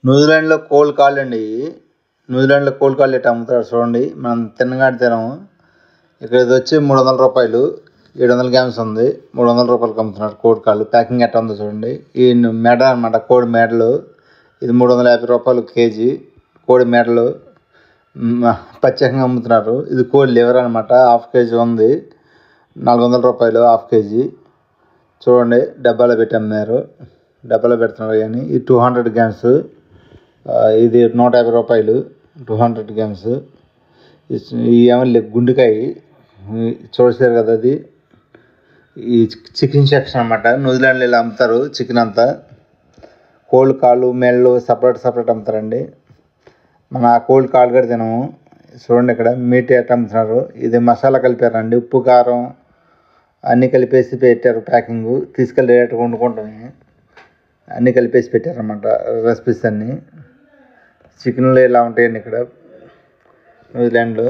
న్యూజిలాండ్లో cold కాళ్ళు అండి. న్యూజిలాండ్లో cold కాళ్ళు ఎట్లా అమ్ముతారు చూడండి. మనం తిన్నగాడి తినము. ఇక్కడ ఇది వచ్చి 300 రూపాయలు, 700 గ్రామ్స్ ఉంది. 300 రూపాయలకి అమ్ముతున్నారు కోడి కాళ్ళు. ప్యాకింగ్ ఎట్లా ఉందో చూడండి. ఈ మెడ అనమాట, కోడి మెడలు. ఇది 350 రూపాయలు కేజీ. కోడి మెడలు ప్రత్యేకంగా అమ్ముతున్నారు. ఇది కోడి లివర్ అనమాట, హాఫ్ కేజీ ఉంది. 400 రూపాయలు హాఫ్ కేజీ. చూడండి డబ్బాలో పెట్టి అమ్మారు, డబ్బాలో పెడుతున్నారు. కానీ ఇది 200 గ్రామ్స్, ఇది 150 రూపాయలు 200 గ్రామ్స్. ఏమో గుండెకాయ చూసారు కదా, అది ఈ చికెన్ సెక్షన్ అనమాట. న్యూజిలాండ్లో ఇలా అమ్ముతారు చికెన్ అంతా. కోల్డ్ కాళ్ళు మెళ్ళు సపరేట్ అమ్ముతారండి. మన ఆ కోల్డ్ కాళ్ళు కూడా తినము. చూడండి ఇక్కడ మీట్ ఎట్లా అమ్ముతున్నారు. ఇది మసాలా కలిపారండి, ఉప్పు కారం అన్నీ కలిపేసి పెట్టారు. ప్యాకింగ్ తీసుకెళ్ళి డైరెక్ట్గా వండుకుంటామే, అన్నీ కలిపేసి పెట్టారన్నమాట రెసిపీస్ అన్నీ. చికెన్లో ఇలా ఉంటాయండి ఇక్కడ న్యూజిలాండ్లో.